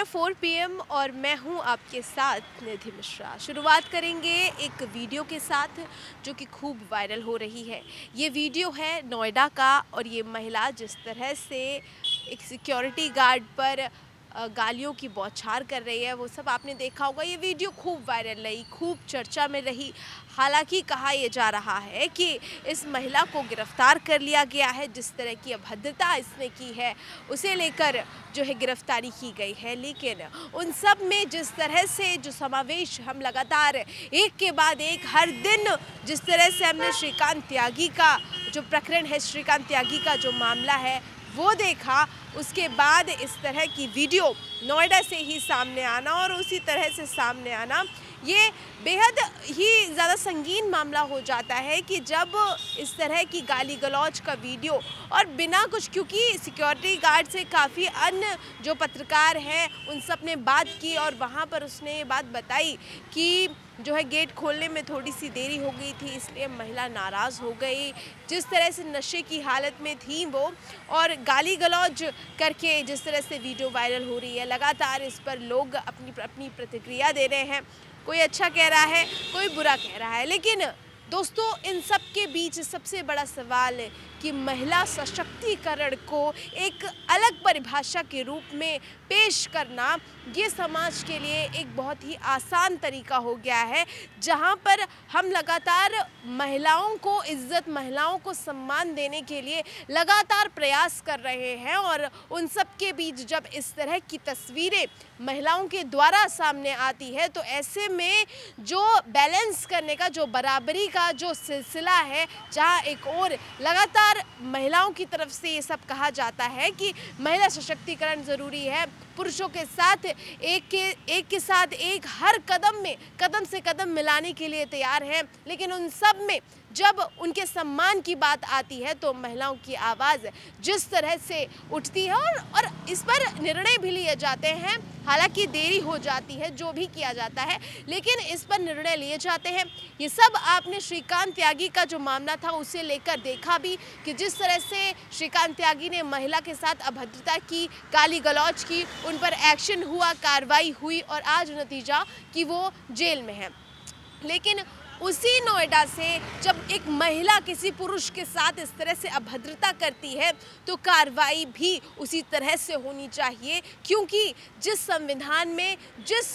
4 PM और मैं हूं आपके साथ निधि मिश्रा। शुरुआत करेंगे एक वीडियो के साथ जो कि खूब वायरल हो रही है। ये वीडियो है नोएडा का और ये महिला जिस तरह से एक सिक्योरिटी गार्ड पर गालियों की बौछार कर रही है वो सब आपने देखा होगा। ये वीडियो खूब वायरल रही, खूब चर्चा में रही। हालांकि कहा यह जा रहा है कि इस महिला को गिरफ्तार कर लिया गया है। जिस तरह की अभद्रता इसने की है उसे लेकर जो है गिरफ्तारी की गई है। लेकिन उन सब में जिस तरह से जो समावेश हम लगातार एक के बाद एक हर दिन जिस तरह से हमने श्रीकांत त्यागी का जो प्रकरण है, श्रीकांत त्यागी का जो मामला है वो देखा, उसके बाद इस तरह की वीडियो नोएडा से ही सामने आना और उसी तरह से सामने आना ये बेहद ही ज़्यादा संगीन मामला हो जाता है कि जब इस तरह की गाली गलौज का वीडियो और बिना कुछ, क्योंकि सिक्योरिटी गार्ड से काफ़ी अन्य जो पत्रकार हैं उन सब ने बात की और वहाँ पर उसने ये बात बताई कि जो है गेट खोलने में थोड़ी सी देरी हो गई थी इसलिए महिला नाराज़ हो गई। जिस तरह से नशे की हालत में थी वो और गाली गलौज करके जिस तरह से वीडियो वायरल हो रही है, लगातार इस पर लोग अपनी प्रतिक्रिया दे रहे हैं। कोई अच्छा कह रहा है, कोई बुरा कह रहा है। लेकिन दोस्तों, इन सब के बीच सबसे बड़ा सवाल है कि महिला सशक्तिकरण को एक अलग परिभाषा के रूप में पेश करना ये समाज के लिए एक बहुत ही आसान तरीका हो गया है, जहां पर हम लगातार महिलाओं को इज्जत, महिलाओं को सम्मान देने के लिए लगातार प्रयास कर रहे हैं। और उन सब के बीच जब इस तरह की तस्वीरें महिलाओं के द्वारा सामने आती है तो ऐसे में जो बैलेंस करने का, जो बराबरी का जो सिलसिला है, जहां एक और लगातार महिलाओं की तरफ से ये सब कहा जाता है कि महिला सशक्तिकरण ज़रूरी है, पुरुषों के साथ एक के साथ एक हर कदम में कदम से कदम मिलाने के लिए तैयार हैं। लेकिन उन सब में जब उनके सम्मान की बात आती है तो महिलाओं की आवाज़ जिस तरह से उठती है और इस पर निर्णय भी लिए जाते हैं। हालांकि देरी हो जाती है जो भी किया जाता है, लेकिन इस पर निर्णय लिए जाते हैं। ये सब आपने श्रीकांत त्यागी का जो मामला था उसे लेकर देखा भी कि जिस तरह से श्रीकांत त्यागी ने महिला के साथ अभद्रता की, गाली गलौज की, उन पर एक्शन हुआ, कार्रवाई हुई और आज नतीजा कि वो जेल में है। लेकिन उसी नोएडा से जब एक महिला किसी पुरुष के साथ इस तरह से अभद्रता करती है तो कार्रवाई भी उसी तरह से होनी चाहिए, क्योंकि जिस संविधान में, जिस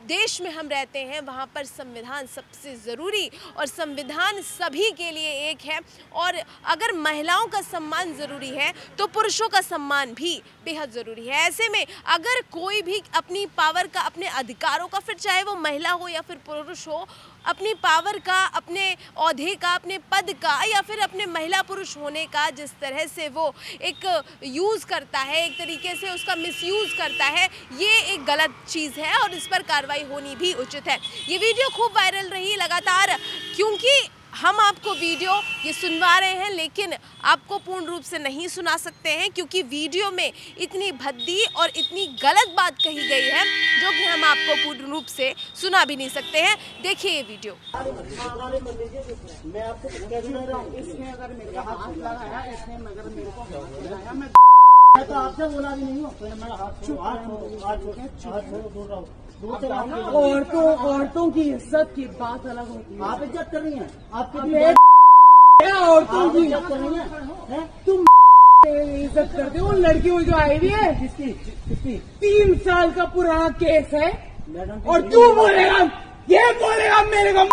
देश में हम रहते हैं वहाँ पर संविधान सबसे ज़रूरी और संविधान सभी के लिए एक है। और अगर महिलाओं का सम्मान ज़रूरी है तो पुरुषों का सम्मान भी बेहद ज़रूरी है। ऐसे में अगर कोई भी अपनी पावर का, अपने अधिकारों का, फिर चाहे वो महिला हो या फिर पुरुष हो, अपनी पावर का, अपने औहदे का, अपने पद का या फिर अपने महिला पुरुष होने का जिस तरह से वो एक यूज़ करता है, एक तरीके से उसका मिसयूज़ करता है, ये एक गलत चीज़ है और इस पर कार्रवाई होनी भी उचित है। ये वीडियो खूब वायरल रही लगातार, क्योंकि हम आपको वीडियो ये सुनवा रहे हैं लेकिन आपको पूर्ण रूप से नहीं सुना सकते हैं, क्योंकि वीडियो में इतनी भद्दी और इतनी गलत बात कही गई है जो कि हम आपको पूर्ण रूप से सुना भी नहीं सकते हैं। देखिए ये वीडियो। मैं आपको इसने अगर मेरे हाथ लगाया, इसने अगर मेरे को हाथ लगाया, मैं तो आपसे बोला भी नहीं हूँ। औरतों की इज्जत की बात अलग होती है। आप इज्जत कर रही हैं, आप औरतों की इज्जत कर रही हैं। तुम इज्जत करते हो लड़की हुई जो आई हुई है, जिसकी 3 साल का पुराना केस है और तू बोलेगा, ये बोलेगा मेरे को।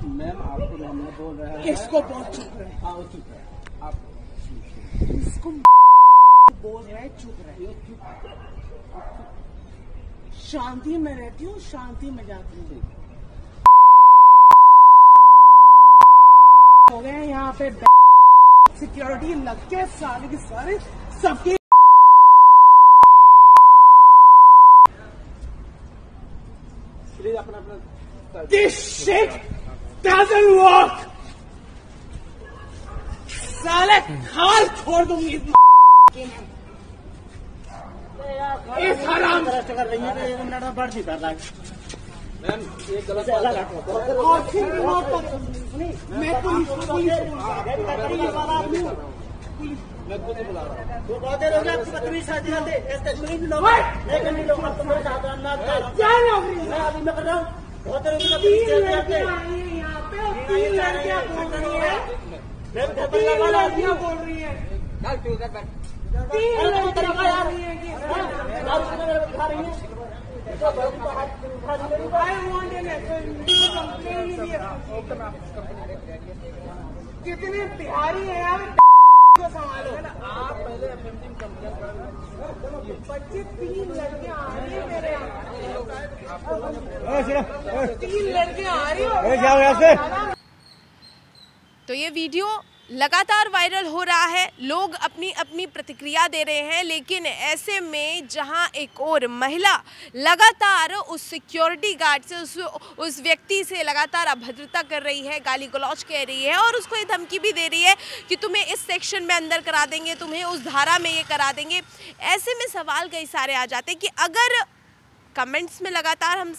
मैम आपको मैं बोल रहा है, किसको बोल चुप रहे? हाँ चुप रहे, आप इसको बोल रहे, चुप रहे। शांति में रहती हूँ, शांति में जाती हूँ। हो गए यहाँ पे सिक्योरिटी लग के सारे के सारे सबके अपना This shit doesn't work। साले खाल छोड़ दूंगी इस हराम कर रही है। 1 मिनट में बढ़ नहीं कर रहा है मैम, ये गलत मैं पुलिस वाला आदमी हूँ। मैं खुद बुला रहा हूँ। वो बहुत देर हो गया आपकी बदतमीजी शादी करते, ऐसे नहीं लोग नहीं करनी लोग अब तुम्हारे साथ आना क्या नौकरी मैं अभी मैं कर रहा हूँ। बहुत देर हो गई तीन लड़कियां बोल रही है, तीन लड़कियां बोल रही है, तीन लड़कियां बोल रही है कि दिखा रही है। कितने बिहारी हैं यार को संभालो ना आप। पहले एफएमसी कंप्लेन करो। 25 लड़कियां आ रही है मेरे यहाँ, 3 लड़कियां आ रही हो। तो ये वीडियो लगातार वायरल हो रहा है, लोग अपनी अपनी प्रतिक्रिया दे रहे हैं, लेकिन ऐसे में जहां एक और महिला लगातार उस सिक्योरिटी गार्ड से उस व्यक्ति से लगातार अभद्रता कर रही है, गाली गलौज कह रही है और उसको ये धमकी भी दे रही है कि तुम्हें इस सेक्शन में अंदर करा देंगे, तुम्हें उस धारा में ये करा देंगे। ऐसे में सवाल कई सारे आ जाते हैं कि अगर कमेंट्स में लगातार हम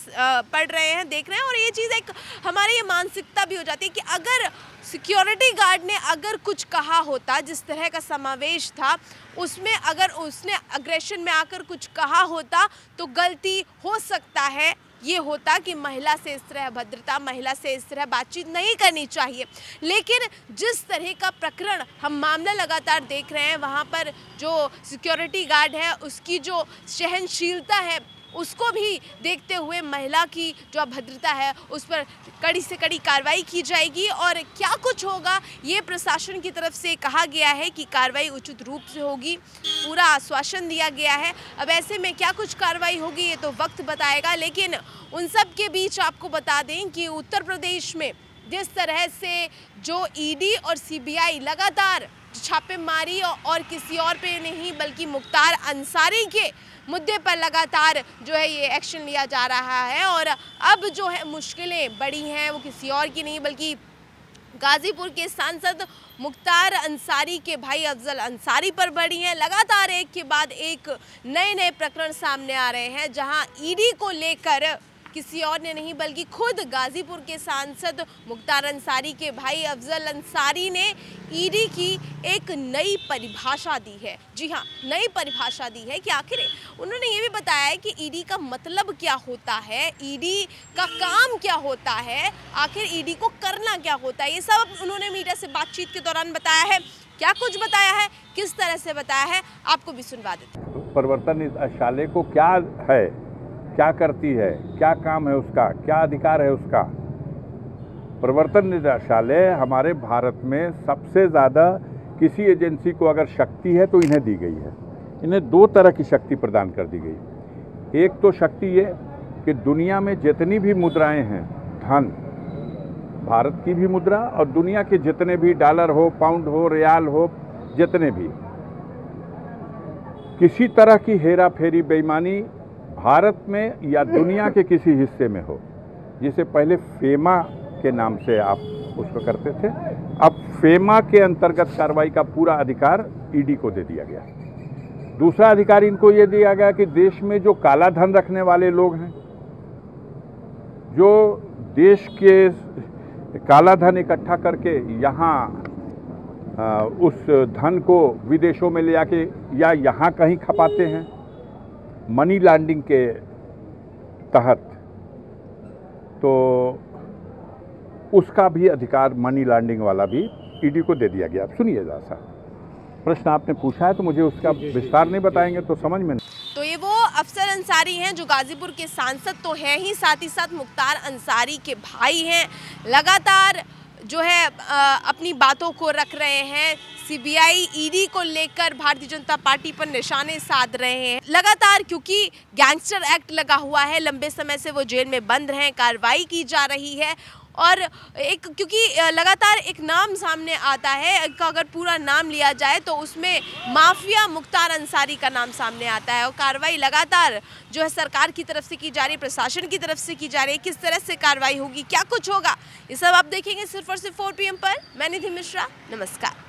पढ़ रहे हैं, देख रहे हैं और ये चीज़ एक हमारी ये मानसिकता भी हो जाती है कि अगर सिक्योरिटी गार्ड ने अगर कुछ कहा होता, जिस तरह का समावेश था उसमें अगर उसने अग्रेशन में आकर कुछ कहा होता तो गलती हो सकता है ये होता कि महिला से इस तरह अभद्रता, महिला से इस तरह बातचीत नहीं करनी चाहिए। लेकिन जिस तरह का प्रकरण हम मामला लगातार देख रहे हैं, वहाँ पर जो सिक्योरिटी गार्ड है उसकी जो सहनशीलता है उसको भी देखते हुए महिला की जो अभद्रता है उस पर कड़ी से कड़ी कार्रवाई की जाएगी और क्या कुछ होगा ये प्रशासन की तरफ से कहा गया है कि कार्रवाई उचित रूप से होगी, पूरा आश्वासन दिया गया है। अब ऐसे में क्या कुछ कार्रवाई होगी ये तो वक्त बताएगा, लेकिन उन सब के बीच आपको बता दें कि उत्तर प्रदेश में जिस तरह से जो ईडी और सीबीआई लगातार छापेमारी और किसी और पे नहीं बल्कि मुख्तार अंसारी के मुद्दे पर लगातार जो है ये एक्शन लिया जा रहा है और अब जो है मुश्किलें बड़ी हैं वो किसी और की नहीं बल्कि गाजीपुर के सांसद मुख्तार अंसारी के भाई अफजल अंसारी पर बढ़ी हैं। लगातार एक के बाद एक नए प्रकरण सामने आ रहे हैं जहां ईडी को लेकर किसी और ने नहीं बल्कि खुद गाजीपुर के सांसद मुख्तार अंसारी के भाई अफजल अंसारी ने ईडी की एक नई परिभाषा दी है। जी हाँ, नई परिभाषा दी है कि आखिर उन्होंने ये भी बताया है कि ईडी का मतलब क्या होता है, ईडी का काम क्या होता है, आखिर ईडी को करना क्या होता है, ये सब उन्होंने मीडिया से बातचीत के दौरान बताया है। क्या कुछ बताया है, किस तरह से बताया है, आपको भी सुनवा देते हैं। प्रवर्तन निदेशालय को क्या है, क्या करती है, क्या काम है उसका, क्या अधिकार है उसका। प्रवर्तन निदेशालय हमारे भारत में सबसे ज़्यादा किसी एजेंसी को अगर शक्ति है तो इन्हें दी गई है। इन्हें दो तरह की शक्ति प्रदान कर दी गई। एक तो शक्ति ये कि दुनिया में जितनी भी मुद्राएं हैं, धन, भारत की भी मुद्रा और दुनिया के जितने भी डॉलर हो, पाउंड हो, रियाल हो, जितने भी, किसी तरह की हेरा फेरी बेईमानी भारत में या दुनिया के किसी हिस्से में हो, जिसे पहले फेमा के नाम से आप उसको करते थे, अब फेमा के अंतर्गत कार्रवाई का पूरा अधिकार ईडी को दे दिया गया। दूसरा अधिकार इनको ये दिया गया कि देश में जो काला धन रखने वाले लोग हैं, जो देश के काला धन इकट्ठा करके यहाँ उस धन को विदेशों में ले जाके या यहाँ कहीं खपाते हैं मनी लॉन्ड्रिंग के तहत, तो उसका भी अधिकार मनी लॉन्ड्रिंग वाला भी ईडी को दे दिया गया। सुनिए जरा सा, प्रश्न आपने पूछा है तो मुझे उसका विस्तार नहीं बताएंगे तो समझ में नहीं। तो ये वो अफसर अंसारी हैं जो गाजीपुर के सांसद तो हैं ही, साथ ही साथ मुख्तार अंसारी के भाई हैं, लगातार जो है अपनी बातों को रख रहे हैं। सीबीआई ईडी को लेकर भारतीय जनता पार्टी पर निशाने साध रहे हैं लगातार, क्योंकि गैंगस्टर एक्ट लगा हुआ है, लंबे समय से वो जेल में बंद रहे, कार्रवाई की जा रही है और एक क्योंकि लगातार एक नाम सामने आता है का अगर पूरा नाम लिया जाए तो उसमें माफिया मुख्तार अंसारी का नाम सामने आता है और कार्रवाई लगातार जो है सरकार की तरफ से की जा रही है, प्रशासन की तरफ से की जा रही है। किस तरह से कार्रवाई होगी, क्या कुछ होगा, ये सब आप देखेंगे सिर्फ और सिर्फ 4 PM पर। मैं निधि मिश्रा, नमस्कार।